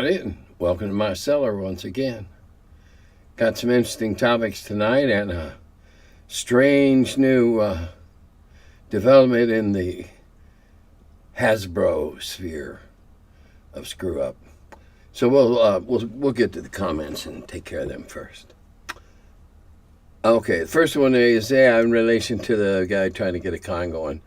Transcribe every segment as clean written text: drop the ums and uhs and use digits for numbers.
everybody, and welcome to my cellar once again. Got some interesting topics tonight and a strange new development in the Hasbro sphere of screw up. So we'll get to the comments and take care of them first. Okay, the first one is in relation to the guy trying to get a con going.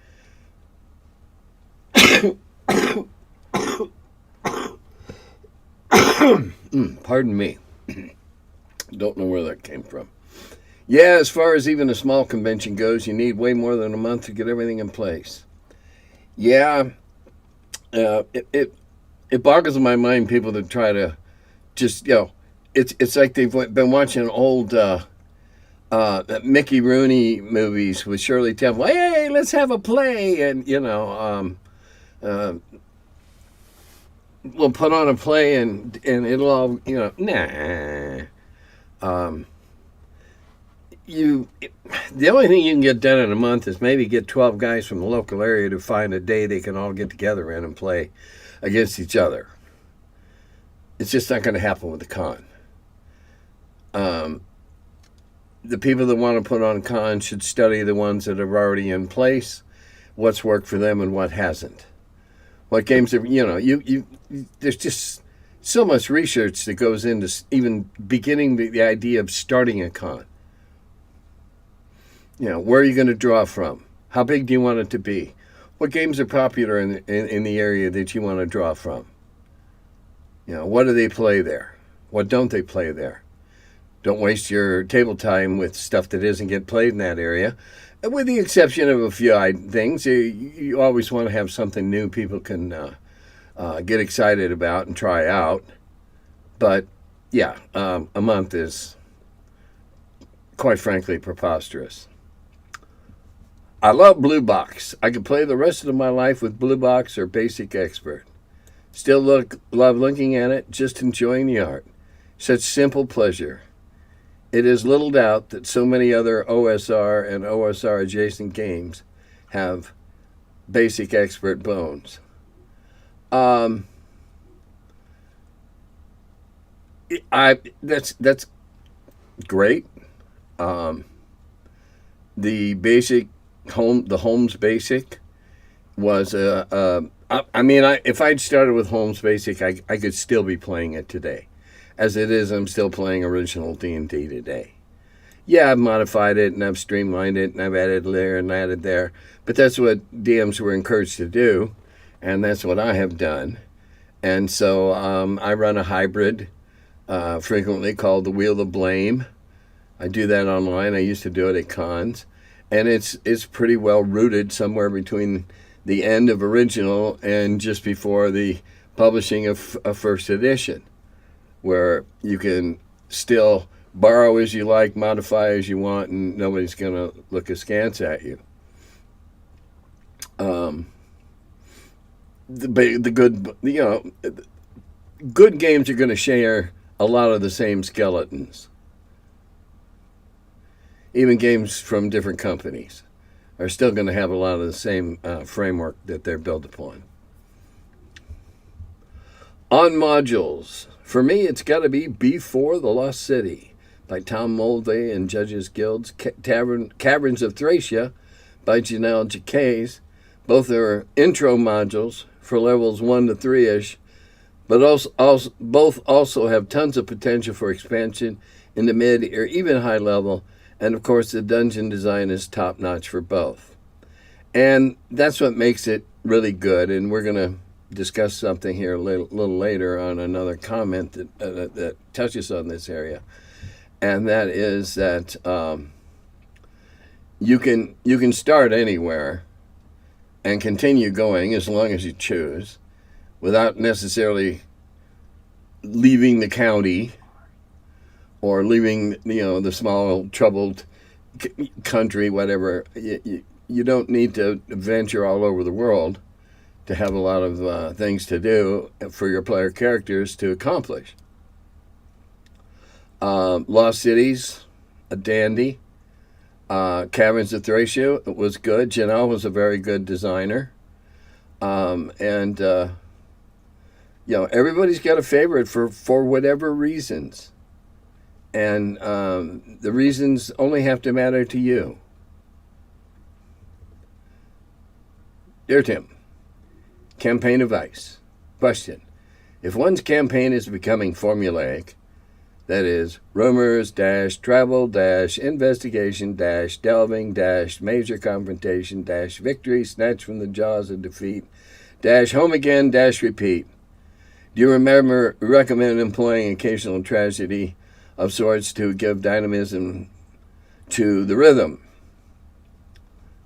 Pardon me. Don't know where that came from. Yeah, as far as even a small convention goes, you need way more than a month to get everything in place. Yeah, it boggles my mind people that try to just, it's like they've been watching old Mickey Rooney movies with Shirley Temple. Hey, let's have a play, and we'll put on a play and it'll all, nah. The only thing you can get done in a month is maybe get 12 guys from the local area to find a day they can all get together in and play against each other. It's just not going to happen with the con. The people that want to put on cons should study the ones that are already in place, what's worked for them and what hasn't. What games are, there's just so much research that goes into even beginning the idea of starting a con. Where are you going to draw from? How big do you want it to be? What games are popular in the area that you want to draw from? What do they play there? What don't they play there? Don't waste your table time with stuff that isn't get played in that area. With the exception of a few things, you always want to have something new people can get excited about and try out. But, yeah, a month is, quite frankly, preposterous. I love Blue Box. I could play the rest of my life with Blue Box or Basic Expert. Still love looking at it, just enjoying the art. Such simple pleasure. It is little doubt that so many other OSR and OSR adjacent games have Basic Expert bones. That's great. The Holmes Basic was if I'd started with Holmes Basic, I could still be playing it today. As it is, I'm still playing original D&D today. Yeah, I've modified it and I've streamlined it and I've added there and added there. But that's what DMs were encouraged to do, and that's what I have done. And so I run a hybrid frequently called the Wheel of Blame. I do that online. I used to do it at cons. And it's pretty well rooted somewhere between the end of original and just before the publishing of a first edition, where you can still borrow as you like, modify as you want, and nobody's going to look askance at you. Good games are going to share a lot of the same skeletons. Even games from different companies are still going to have a lot of the same framework that they're built upon. On modules, for me, it's got to be Before the Lost City by Tom Mulvey and Judges Guild's Caverns of Thracia by Janelle Jacques. Both are intro modules for levels 1 to 3-ish, but both also have tons of potential for expansion in the mid or even high level, and of course the dungeon design is top-notch for both. And that's what makes it really good, and we're going to discuss something here a little later on another comment that touches on this area, and that is that you can start anywhere and continue going as long as you choose, without necessarily leaving the county or leaving the small troubled country, whatever. You don't need to venture all over the world to have a lot of things to do for your player characters to accomplish. Lost Cities, a dandy. Caverns of Thracia was good. Janelle was a very good designer. And everybody's got a favorite for whatever reasons. And the reasons only have to matter to you. Dear Tim, campaign advice. Question. If one's campaign is becoming formulaic, that is, rumors, travel, investigation, delving, major confrontation, victory snatched from the jaws of defeat, home again, repeat. Do you recommend employing occasional tragedy of sorts to give dynamism to the rhythm?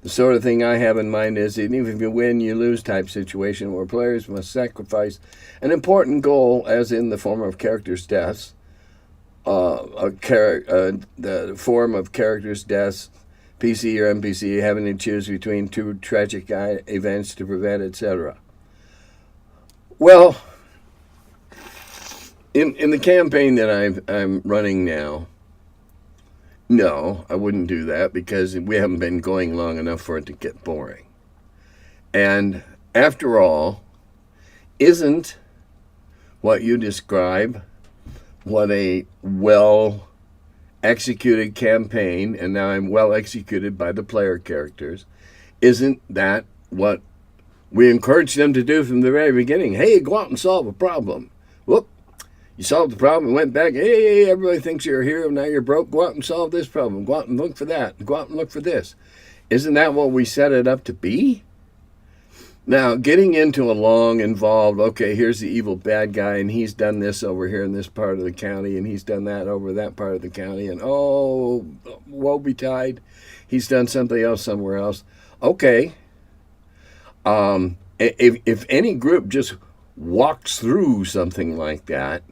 The sort of thing I have in mind is even if you win, you lose type situation where players must sacrifice an important goal, as in the form of characters' deaths, the form of characters' deaths, PC or NPC having to choose between two tragic events to prevent, etc. Well, in the campaign that I'm running now, no, I wouldn't do that because we haven't been going long enough for it to get boring. And after all, isn't what you describe what a well-executed campaign, and now I'm well-executed by the player characters, isn't that what we encourage them to do from the very beginning? Hey, go out and solve a problem. Whoop. You solved the problem and went back. Hey, everybody thinks you're a hero. Now you're broke. Go out and solve this problem. Go out and look for that. Go out and look for this. Isn't that what we set it up to be? Now, getting into a long, involved, okay, here's the evil bad guy, and he's done this over here in this part of the county, and he's done that over that part of the county, and oh, woe betide, he's done something else somewhere else. Okay. If any group just walks through something like that,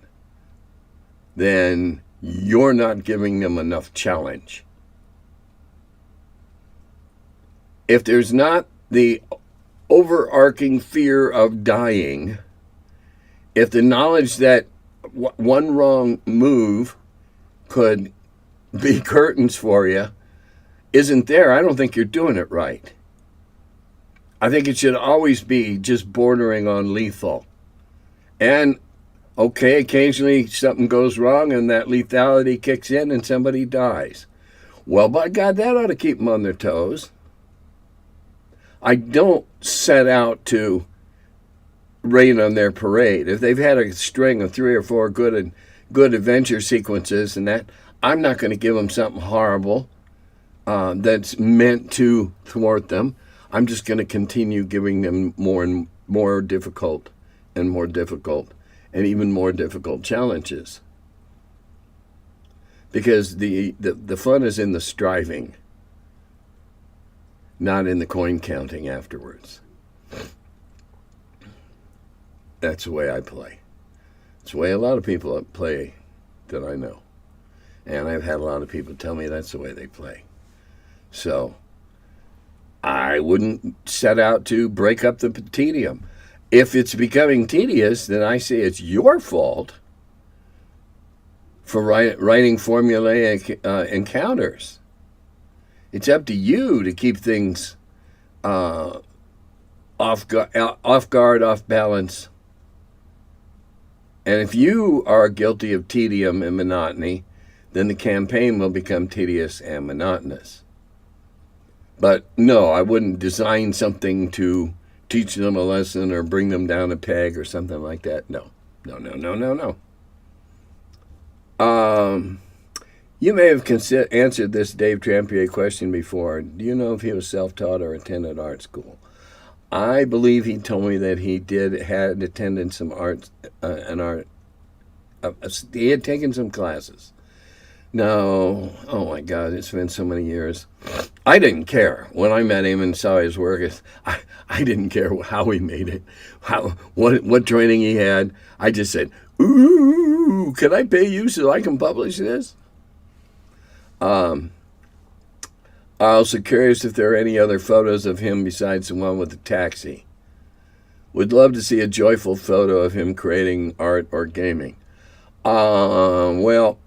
then you're not giving them enough challenge. If there's not the overarching fear of dying, if the knowledge that one wrong move could be curtains for you isn't there, I don't think you're doing it right. I think it should always be just bordering on lethal. And okay, occasionally something goes wrong and that lethality kicks in and somebody dies. Well, by God, that ought to keep them on their toes. I don't set out to rain on their parade. If they've had a string of 3 or 4 good adventure sequences and that, I'm not going to give them something horrible that's meant to thwart them. I'm just going to continue giving them more and more difficult and more difficult and even more difficult challenges. Because the fun is in the striving, not in the coin counting afterwards. That's the way I play. It's the way a lot of people play that I know. And I've had a lot of people tell me that's the way they play. So I wouldn't set out to break up the tedium. If it's becoming tedious, then I say it's your fault for writing formulaic encounters. It's up to you to keep things off guard, off balance. And if you are guilty of tedium and monotony, then the campaign will become tedious and monotonous. But no, I wouldn't design something to teach them a lesson or bring them down a peg or something like that. No. You may have answered this Dave Trampier question before. Do you know if he was self-taught or attended art school? I believe he told me that he had attended some art, he had taken some classes. No, oh my God, it's been so many years. I didn't care. When I met him and saw his work, I didn't care how he made it, what training he had. I just said, ooh, can I pay you so I can publish this? I'm also curious if there are any other photos of him besides the one with the taxi. Would love to see a joyful photo of him creating art or gaming. Well,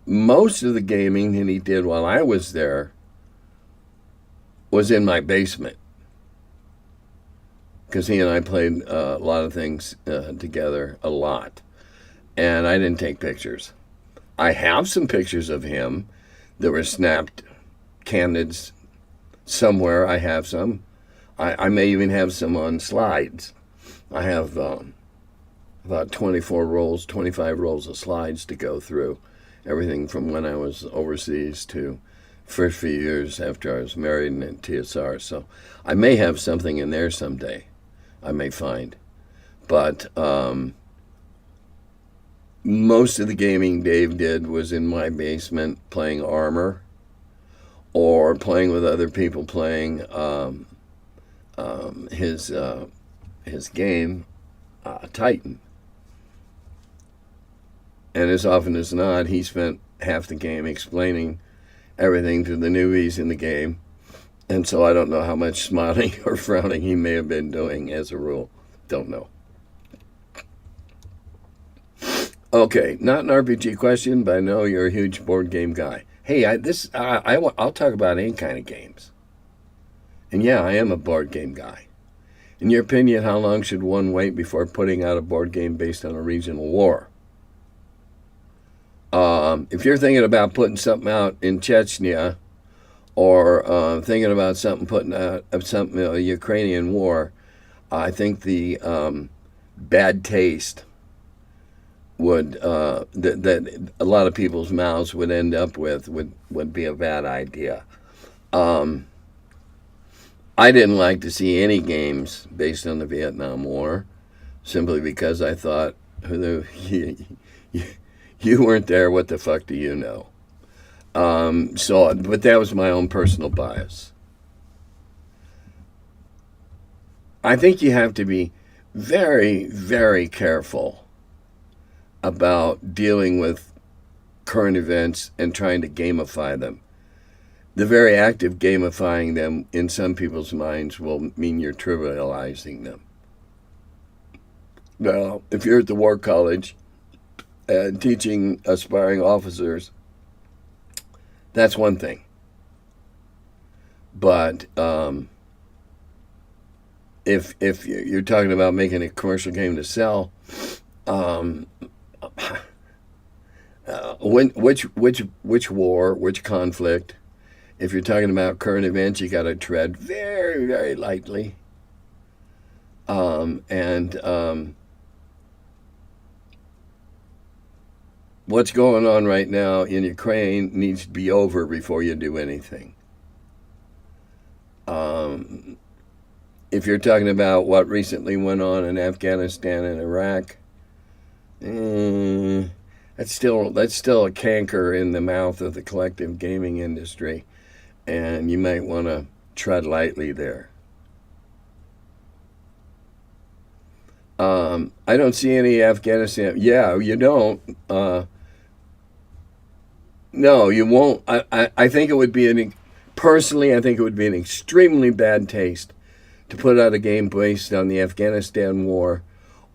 most of the gaming that he did while I was there was in my basement. because he and I played a lot of things together, a lot. And I didn't take pictures. I have some pictures of him that were snapped candids somewhere. I have some. I may even have some on slides. I have about 24 rolls, 25 rolls of slides to go through. Everything from when I was overseas to first few years after I was married and in TSR. So I may have something in there someday. I may find. But most of the gaming Dave did was in my basement playing Armor or playing with other people playing his game, Titan. And as often as not, he spent half the game explaining everything to the newbies in the game. And so I don't know how much smiling or frowning he may have been doing as a rule. Don't know. Okay, not an RPG question, but I know you're a huge board game guy. Hey, I'll talk about any kind of games. And yeah, I am a board game guy. In your opinion, how long should one wait before putting out a board game based on a regional war? If you're thinking about putting something out in Chechnya, or thinking about putting out something, a Ukrainian war, I think the bad taste would that a lot of people's mouths would end up with would be a bad idea. I didn't like to see any games based on the Vietnam War, simply because I thought, you weren't there, what the fuck do you know? But that was my own personal bias. I think you have to be very, very careful about dealing with current events and trying to gamify them. The very act of gamifying them in some people's minds will mean you're trivializing them. Now, if you're at the War College and teaching aspiring officers, that's one thing. But if you're talking about making a commercial game to sell, which war, which conflict? If you're talking about current events, you got to tread very, very lightly. What's going on right now in Ukraine needs to be over before you do anything. If you're talking about what recently went on in Afghanistan and Iraq, that's still a canker in the mouth of the collective gaming industry, and you might want to tread lightly there. I don't see any Afghanistan. Yeah, you don't. No, you won't. I think it would be personally, I think it would be an extremely bad taste to put out a game based on the Afghanistan war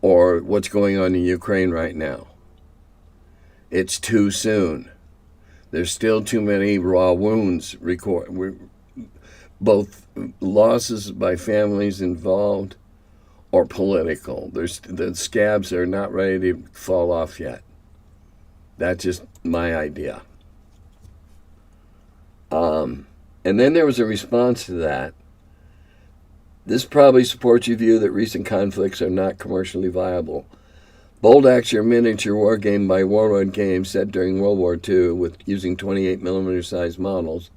or what's going on in Ukraine right now. It's too soon. There's still too many raw wounds both losses by families involved or political. The scabs are not ready to fall off yet. That's just my idea. And then there was a response to that. This probably supports your view that recent conflicts are not commercially viable. Bold Action miniature war game by Warlord Games set during World War II with using 28mm size models.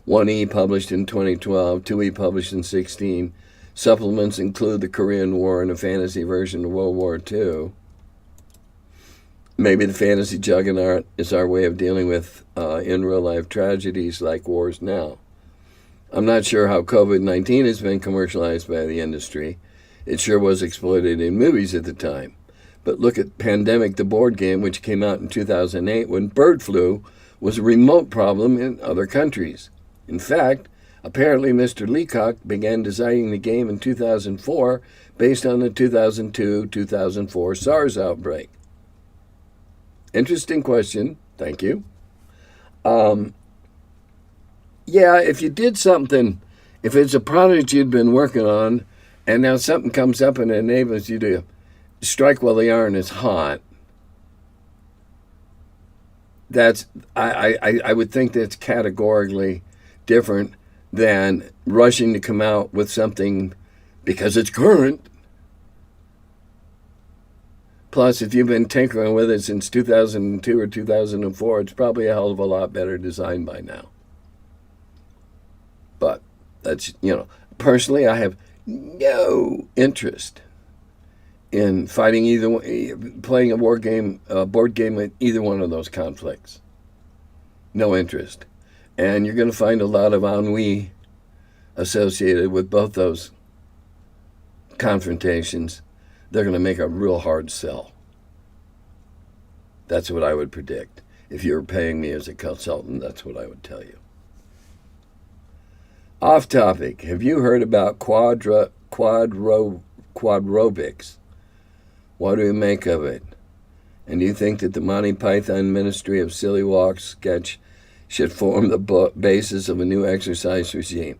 1E published in 2012, 2E published in 2016. Supplements include the Korean War and a fantasy version of World War II. Maybe the fantasy juggernaut is our way of dealing with in real life tragedies like wars now. I'm not sure how COVID-19 has been commercialized by the industry. It sure was exploited in movies at the time. But look at Pandemic, the board game, which came out in 2008 when bird flu was a remote problem in other countries. In fact, apparently Mr. Leacock began designing the game in 2004 based on the 2002-2004 SARS outbreak. Interesting question. Thank you. Yeah, if you did something, if it's a product you'd been working on and now something comes up and enables you to strike while the iron is hot, I would think that's categorically different than rushing to come out with something because it's current. Plus, if you've been tinkering with it since 2002 or 2004, it's probably a hell of a lot better designed by now. But that's, personally, I have no interest in fighting playing a board game with either one of those conflicts. No interest. And you're going to find a lot of ennui associated with both those confrontations. They're going to make a real hard sell. That's what I would predict. If you were paying me as a consultant, that's what I would tell you. Off topic, have you heard about quadrobics? What do you make of it? And do you think that the Monty Python Ministry of Silly Walks sketch should form the basis of a new exercise regime?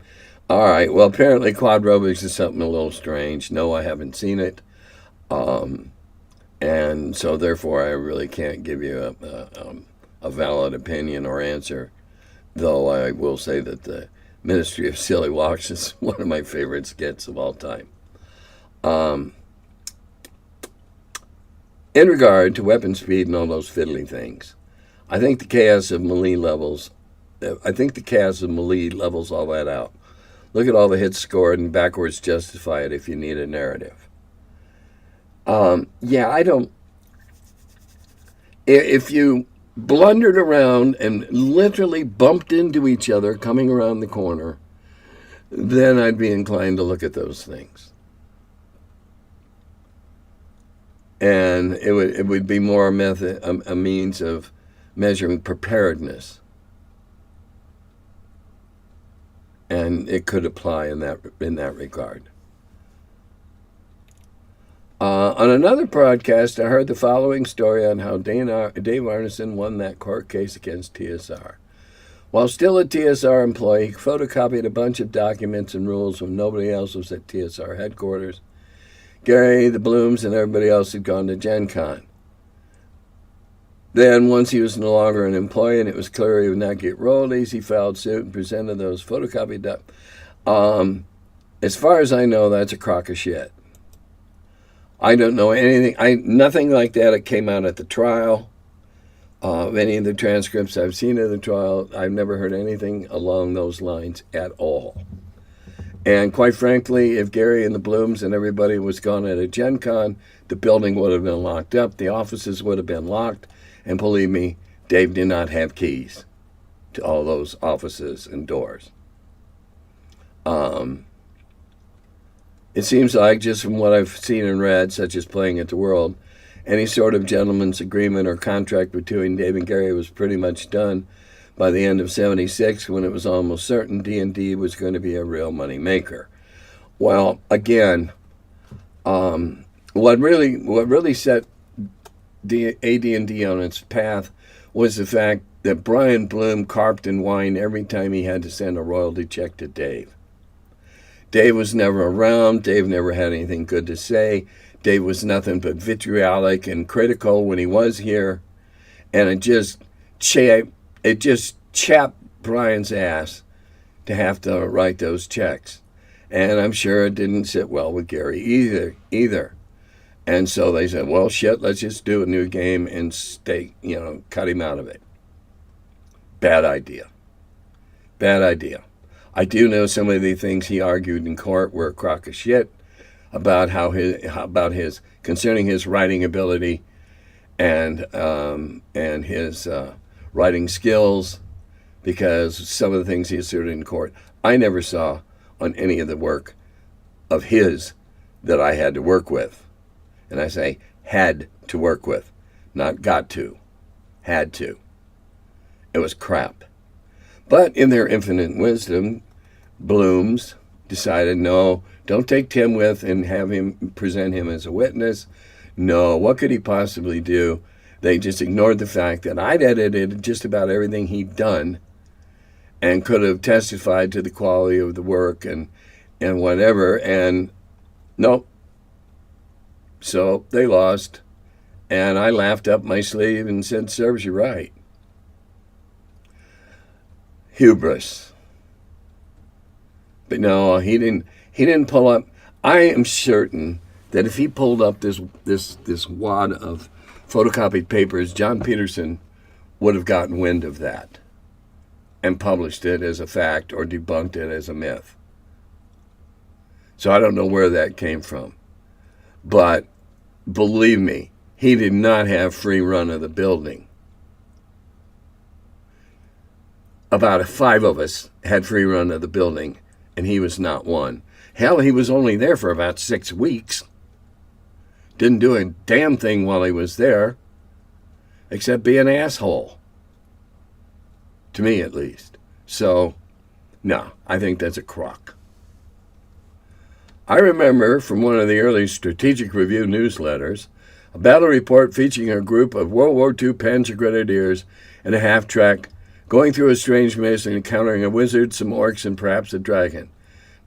All right, well, apparently quadrobics is something a little strange. No, I haven't seen it. And so therefore I really can't give you a valid opinion or answer, though I will say that the Ministry of Silly Walks is one of my favorite skits of all time. In regard to weapon speed and all those fiddly things, I think the chaos of melee levels all that out. Look at all the hits scored and backwards justify it if you need a narrative. If you blundered around and literally bumped into each other coming around the corner, then I'd be inclined to look at those things. And it would be more a means of measuring preparedness. And it could apply in that regard. On another broadcast, I heard the following story on how Dave Arneson won that court case against TSR. While still a TSR employee, he photocopied a bunch of documents and rules when nobody else was at TSR headquarters. Gary, the Blooms, and everybody else had gone to Gen Con. Then, once he was no longer an employee and it was clear he would not get royalties, he filed suit and presented those photocopied documents. As far as I know, that's a crock of shit. I don't know anything. Nothing like that came out at the trial. Any of the transcripts I've seen of the trial, I've never heard anything along those lines at all. And quite frankly, if Gary and the Blooms and everybody was gone at a Gen Con, the building would have been locked up, the offices would have been locked, and believe me, Dave did not have keys to all those offices and doors. It seems like, just from what I've seen and read, such as Playing at the World, any sort of gentleman's agreement or contract between Dave and Gary was pretty much done by the end of '76, when it was almost certain D&D was going to be a real money maker. Well, again, what really set AD&D on its path was the fact that Brian Bloom carped and whined every time he had to send a royalty check to Dave. Dave was never around. Dave never had anything good to say. Dave was nothing but vitriolic and critical when he was here, and it just chapped Brian's ass to have to write those checks. And I'm sure it didn't sit well with Gary either. And so they said, well, shit, let's just do a new game and cut him out of it. Bad idea. I do know some of the things he argued in court were a crock of shit about his concerning his writing ability and his writing skills, because some of the things he asserted in court I never saw on any of the work of his that I had to work with. And I say had to work with, not got to. Had to. It was crap. But in their infinite wisdom, Blooms decided, no, don't take Tim with and have him present him as a witness. No, what could he possibly do? They just ignored the fact that I'd edited just about everything he'd done and could have testified to the quality of the work and whatever. And Nope. So they lost. And I laughed up my sleeve and said, serves you right. Hubris. But no, he didn't pull up. I am certain that if he pulled up this wad of photocopied papers, John Peterson would have gotten wind of that and published it as a fact or debunked it as a myth. So I don't know where that came from. But believe me, he did not have free run of the building. About 5 of us had free run of the building, and he was not one. Hell, he was only there for about 6 weeks. Didn't do a damn thing while he was there, except be an asshole. To me, at least. So, no, I think that's a crock. I remember from one of the early Strategic Review newsletters, a battle report featuring a group of World War II Panzer Grenadiers in a half-track going through a strange maze and encountering a wizard, some orcs, and perhaps a dragon.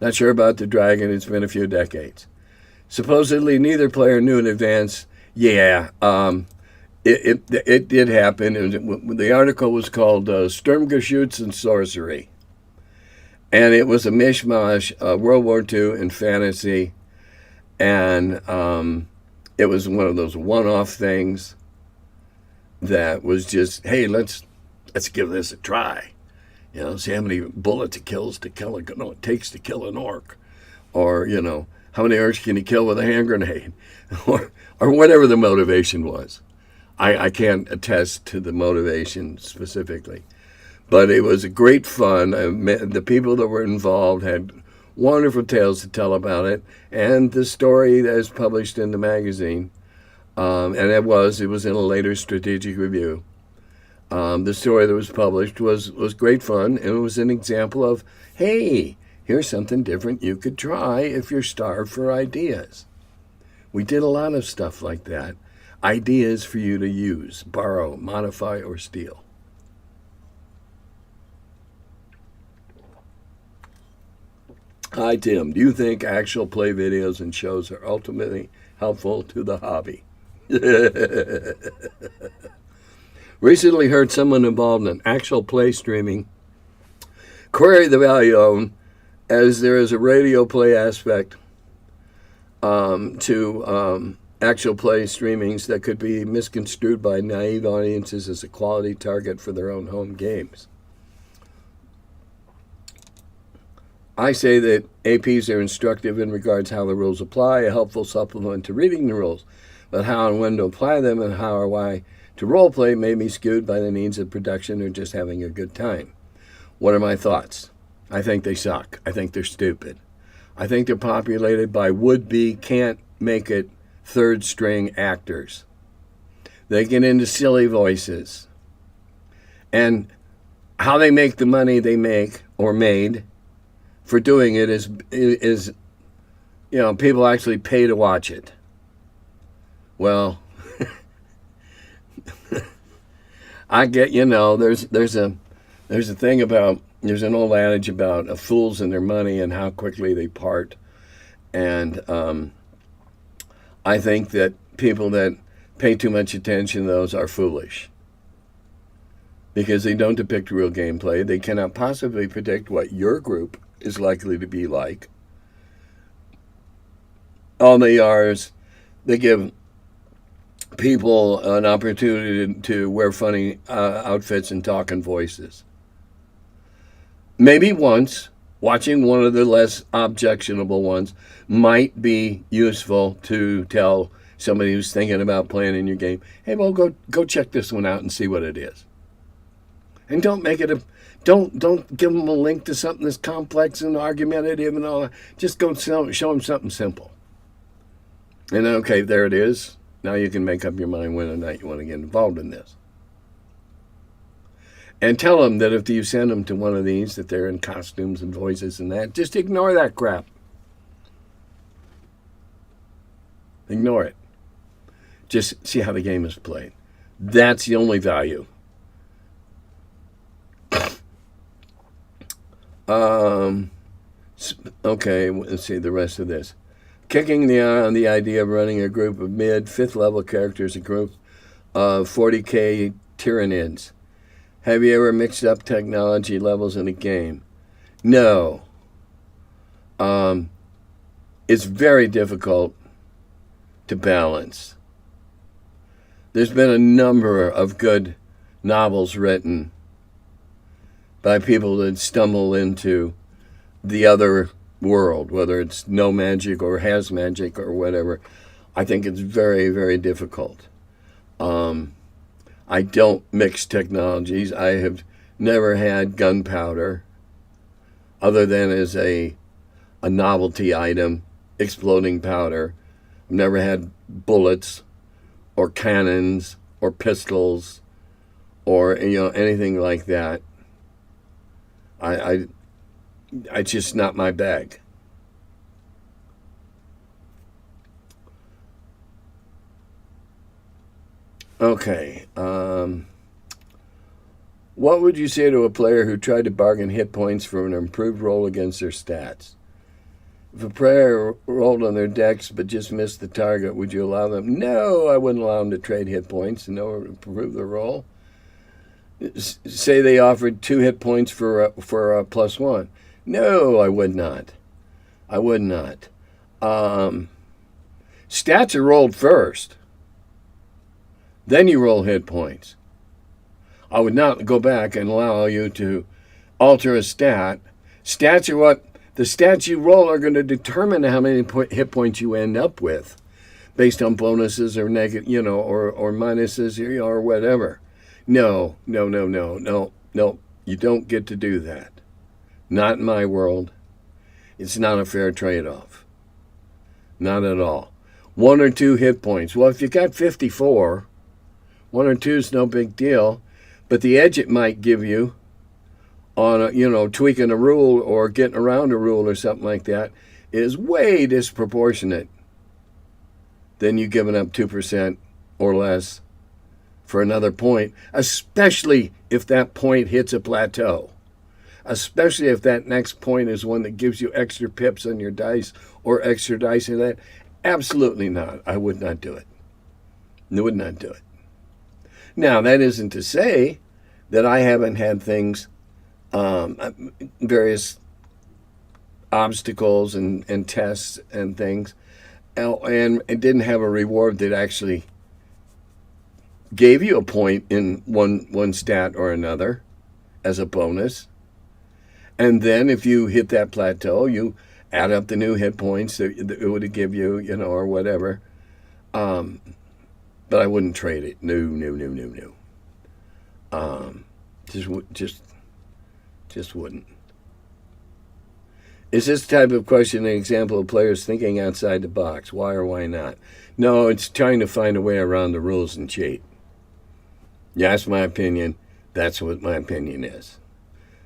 Not sure about the dragon, it's been a few decades. Supposedly, neither player knew in advance. Yeah, it did happen. The article was called Sturmgeschütz and Sorcery. And it was a mishmash of World War II and fantasy. And it was one of those one-off things that was just, hey, let's give this a try. You know, see how many bullets it takes to kill an orc. Or, you know, how many orcs can you kill with a hand grenade? or whatever the motivation was. I can't attest to the motivation specifically. But it was great fun. The people that were involved had wonderful tales to tell about it. And the story that is published in the magazine, and it was in a later Strategic Review. The story that was published was great fun, and it was an example of, hey, here's something different you could try if you're starved for ideas. We did a lot of stuff like that. Ideas for you to use, borrow, modify, or steal. Hi, Tim. Do you think actual play videos and shows are ultimately helpful to the hobby? Recently heard someone involved in actual play streaming query the value of, as there is a radio play aspect to actual play streamings that could be misconstrued by naive audiences as a quality target for their own home games. I say that APs are instructive in regards to how the rules apply, a helpful supplement to reading the rules, but how and when to apply them and how or why to role play may be skewed by the needs of production or just having a good time. What are my thoughts? I think they suck. I think they're stupid. I think they're populated by would-be, can't-make-it, third-string actors. They get into silly voices. And how they make the money they make, or made, for doing it is you know, people actually pay to watch it. Well, I get, you know, there's a thing about, there's an old adage about fools and their money and how quickly they part. And I think that people that pay too much attention to those are foolish. Because they don't depict real gameplay. They cannot possibly predict what your group is likely to be like. All they are is they give people an opportunity to wear funny outfits and talk in voices. Maybe once, watching one of the less objectionable ones might be useful to tell somebody who's thinking about playing in your game, hey, well, go check this one out and see what it is. And don't make it don't give them a link to something that's complex and argumentative and all that. Just go show them something simple. And okay, there it is. Now you can make up your mind when or not you want to get involved in this. And tell them that if you send them to one of these, that they're in costumes and voices and that, just ignore that crap. Ignore it. Just see how the game is played. That's the only value. Okay, let's see the rest of this. Kicking on the idea of running a group of fifth level characters, a group of 40k Tyranids. Have you ever mixed up technology levels in a game? No. It's very difficult to balance. There's been a number of good novels written by people that stumble into the other world, whether it's no magic or has magic or whatever. I think it's very, very difficult. I don't mix technologies. I have never had gunpowder other than as a novelty item, exploding powder. I've never had bullets or cannons or pistols or anything like that. I just not my bag. Okay. What would you say to a player who tried to bargain hit points for an improved roll against their stats? If a player rolled on their decks but just missed the target, would you allow them? No, I wouldn't allow them to trade hit points in order to improve their roll. Say they offered 2 hit points for a +1. No, I would not. I would not. Stats are rolled first. Then you roll hit points. I would not go back and allow you to alter a stat. Stats are what the stats you roll are going to determine how many hit points you end up with, based on bonuses or negative, or minuses, or whatever. No. You don't get to do that. Not in my world. It's not a fair trade-off. Not at all. 1 or 2 hit points. Well, if you got 54, 1 or 2 is no big deal, but the edge it might give you on tweaking a rule or getting around a rule or something like that is way disproportionate than you giving up 2% or less for another point, especially if that point hits a plateau. Especially if that next point is one that gives you extra pips on your dice or extra dice in that. Absolutely not. I would not do it. I would not do it. Now, that isn't to say that I haven't had things, various obstacles and tests and things, and it didn't have a reward that actually gave you a point in one stat or another as a bonus. And then if you hit that plateau, you add up the new hit points that it would give you, or whatever. But I wouldn't trade it. No. Just wouldn't. Is this type of question an example of players thinking outside the box? Why or why not? No, it's trying to find a way around the rules and cheat. Yeah, that's my opinion. That's what my opinion is.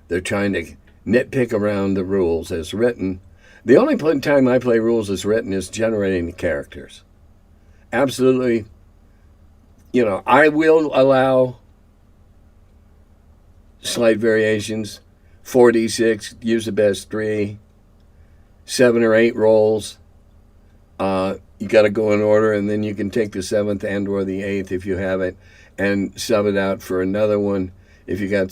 They're trying to nitpick around the rules as written. The only time I play rules as written is generating the characters. Absolutely. I will allow slight variations. 4d6, use the best 3. 7 or 8 rolls. You got to go in order, and then you can take the 7th and or the 8th if you have it, and sub it out for another one if you got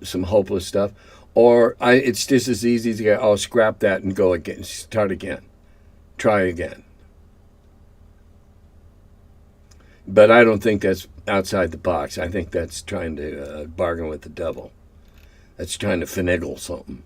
some hopeless stuff. Or it's just as easy to go, I'll scrap that and go again, start again, try again. But I don't think that's outside the box. I think that's trying to bargain with the devil. That's trying to finagle something.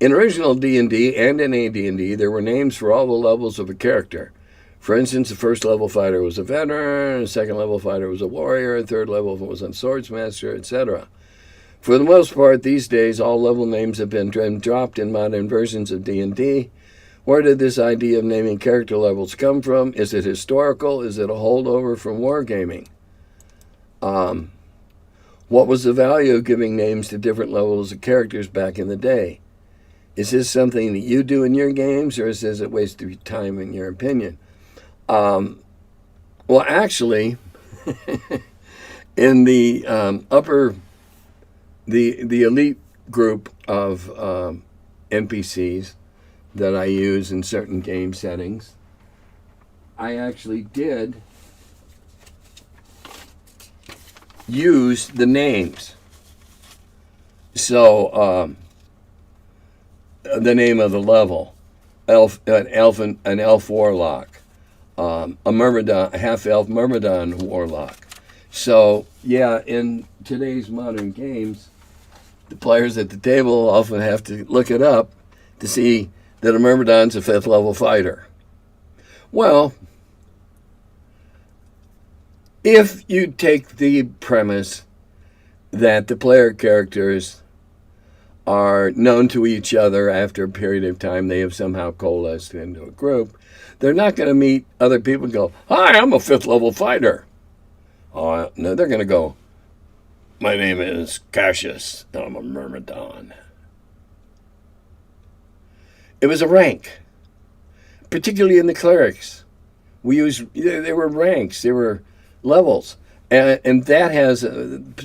In original D&D and in AD&D, there were names for all the levels of a character. For instance, the first level fighter was a veteran, the second level fighter was a warrior, the third level was a swordsmaster, etc. For the most part, these days, all level names have been dropped in modern versions of D&D. Where did this idea of naming character levels come from? Is it historical? Is it a holdover from wargaming? What was the value of giving names to different levels of characters back in the day? Is this something that you do in your games, or is this a waste of your time, in your opinion? Well, actually, in the the elite group of NPCs that I use in certain game settings, I actually did use the names. So the name of the level, an elf warlock, a myrmidon, a half-elf myrmidon warlock. So yeah, in today's modern games, the players at the table often have to look it up to see that a myrmidon's a 5th level fighter. Well, if you take the premise that the player characters are known to each other after a period of time, they have somehow coalesced into a group, they're not going to meet other people and go, "Hi, I'm a 5th level fighter." Oh, no, they're going to go, "My name is Cassius, and I'm a myrmidon." It was a rank, particularly in the clerics. They were ranks, they were levels. And that has,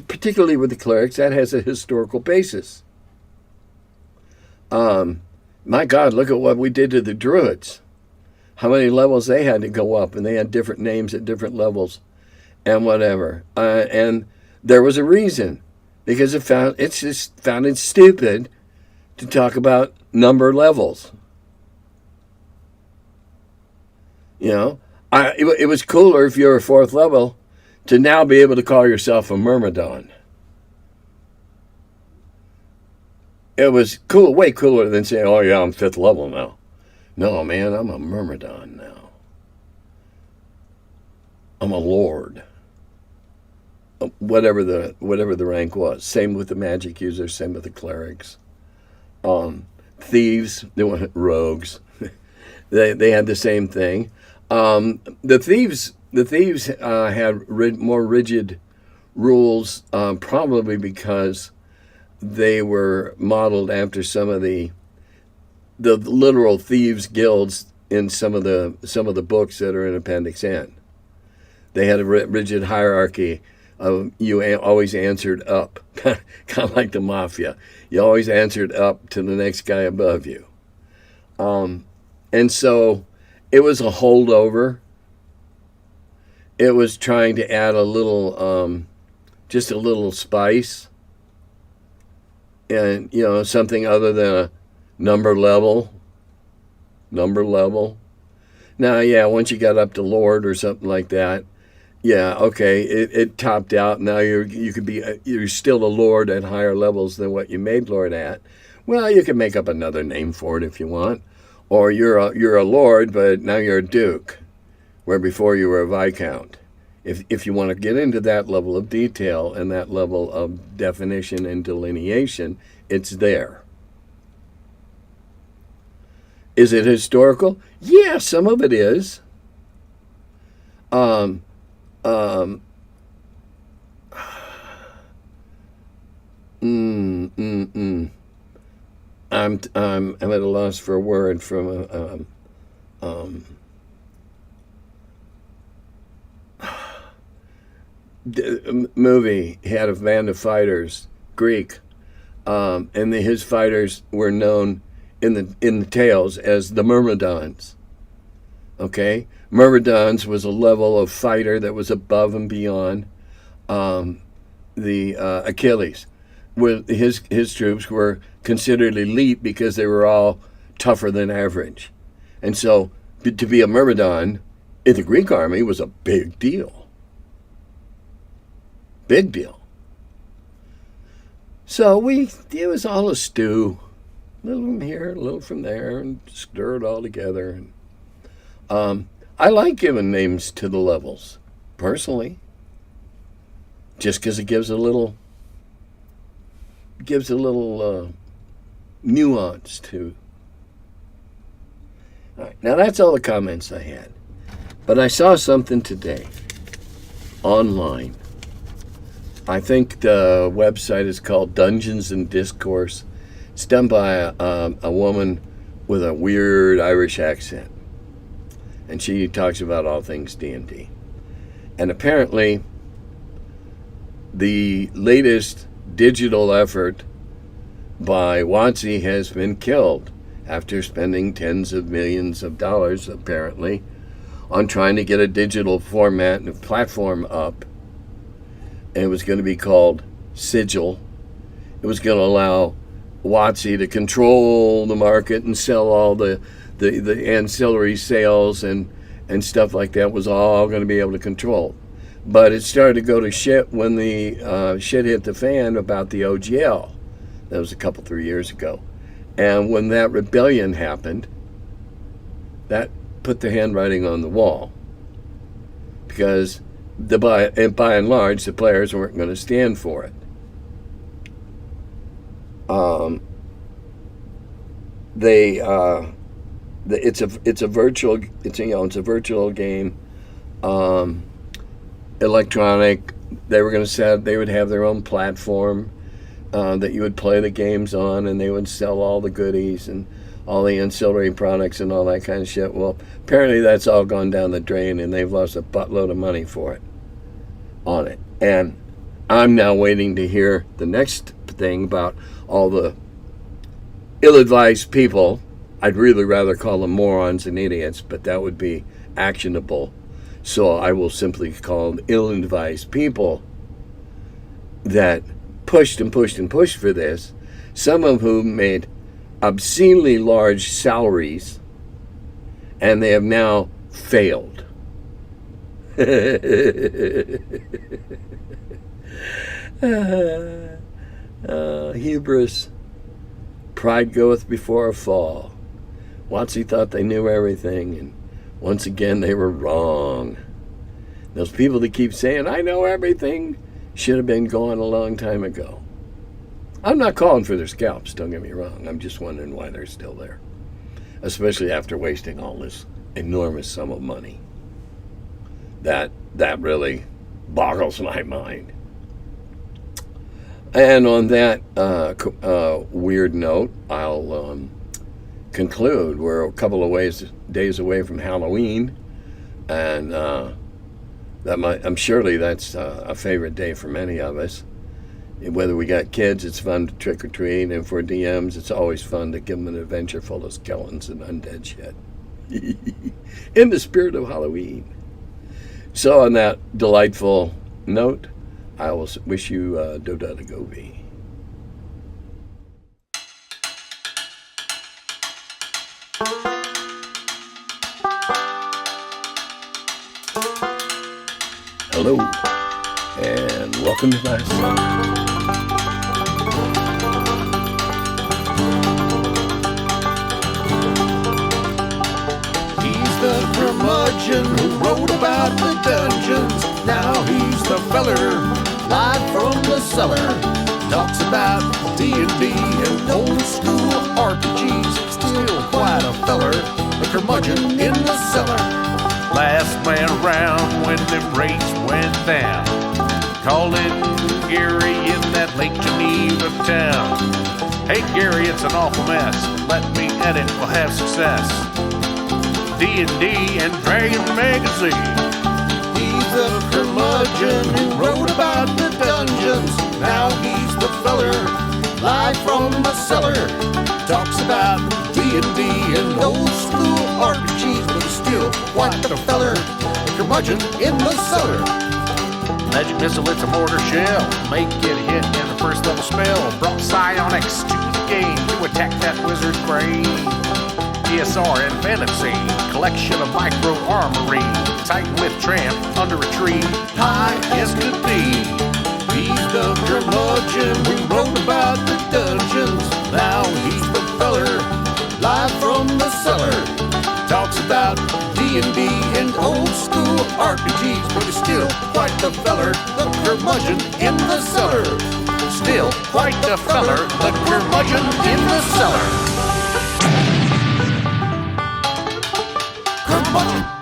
particularly with the clerics, that has a historical basis. My God, look at what we did to the druids. How many levels they had to go up, and they had different names at different levels and whatever. And there was a reason, because it's just found it stupid to talk about number levels. You know, it was cooler if you're a 4th level to now be able to call yourself a myrmidon. It was cool, way cooler than saying, "Oh yeah, I'm 5th level now." No, man, I'm a myrmidon now. I'm a lord. Whatever the rank was. Same with the magic users, same with the clerics. Thieves, they weren't rogues. they had the same thing. The thieves had more rigid rules, probably because they were modeled after some of the literal thieves guilds in some of the books that are in Appendix N. They had a rigid hierarchy. You always answered up, kind of like the mafia. You always answered up to the next guy above you. And so it was a holdover. It was trying to add a little, just a little spice. And, something other than a number level. Now, yeah, once you got up to Lord or something like that, yeah, okay, it topped out. Now you're still a Lord at higher levels than what you made Lord at. Well, you can make up another name for it if you want. Or you're a Lord, but now you're a Duke, where before you were a Viscount. If you want to get into that level of detail and that level of definition and delineation, it's there. Is it historical? Yeah, some of it is. I'm at a loss for a word from movie. He had a band of fighters, Greek, and his fighters were known in the tales as the Myrmidons. Okay, Myrmidons was a level of fighter that was above and beyond the Achilles. Where his troops were considered elite because they were all tougher than average, and so to be a Myrmidon in the Greek army was a big deal. Big deal. So it was all a stew. A little from here, a little from there, and stir it all together. And, I like giving names to the levels, personally. Just because it gives a little nuance to. All right, now that's all the comments I had. But I saw something today online. I think the website is called Dungeons and Discourse. It's done by a woman with a weird Irish accent. And she talks about all things D&D. And apparently, the latest digital effort by WotC has been killed after spending tens of millions of dollars, apparently, on trying to get a digital format and platform up. And it was going to be called Sigil. It was going to allow WotC to control the market and sell all the ancillary sales and stuff like that. Was all going to be able to control. But it started to go to shit when the shit hit the fan about the OGL. That was a couple, 3 years ago. And when that rebellion happened, that put the handwriting on the wall. Because by and large, the players weren't going to stand for it. It's a virtual game, electronic. They were going to they would have their own platform that you would play the games on, and they would sell all the goodies and all the ancillary products and all that kind of shit. Well, apparently that's all gone down the drain, and they've lost a buttload of money for it on it. And I'm now waiting to hear the next thing about all the ill-advised people. I'd really rather call them morons and idiots, but that would be actionable. So I will simply call them ill-advised people that pushed and pushed and pushed for this, some of whom made obscenely large salaries, and they have now failed. Hubris. Pride goeth before a fall. WotC thought they knew everything, and once again they were wrong. Those people that keep saying, I know everything, should have been gone a long time ago. I'm not calling for their scalps, don't get me wrong. I'm just wondering why they're still there, especially after wasting all this enormous sum of money. That really boggles my mind. And on that weird note, I'll conclude. We're a couple of days away from Halloween, and surely that's a favorite day for many of us. Whether we got kids, it's fun to trick or treat, and for DMs, it's always fun to give them an adventure full of skeletons and undead shit. In the spirit of Halloween. So on that delightful note, I will wish you Dodada Govi. Hello, and welcome to my cellar. He's the curmudgeon who wrote about the dungeons. Now he's the feller, live from the cellar. Talks about D&D and old school RPGs. Still quite a feller, the curmudgeon in the cellar. Last man around when them rates went down. Calling Gary in that Lake Geneva town. Hey Gary, it's an awful mess. Let me edit, we'll have success. D&D and Dragon Magazine. He's the curmudgeon who wrote about the dungeons. Now he's the feller, live from the cellar. Talks about D&D and old school RPGs, but he's still quite the feller, the curmudgeon in the cellar. Magic missile, it's a mortar shell. Make it hit in the first level spell. Brought psionics to the game to attack that wizard's brain. ESR and fantasy, collection of micro armory. Titan with tramp under a tree, high as could be. He's the curmudgeon who wrote about the dungeons. Now he's the feller, live from the cellar. Talks about D&D and old school RPGs, but he's still quite the feller, the curmudgeon in the cellar. Still quite the feller, the curmudgeon in the cellar. Curmudgeon.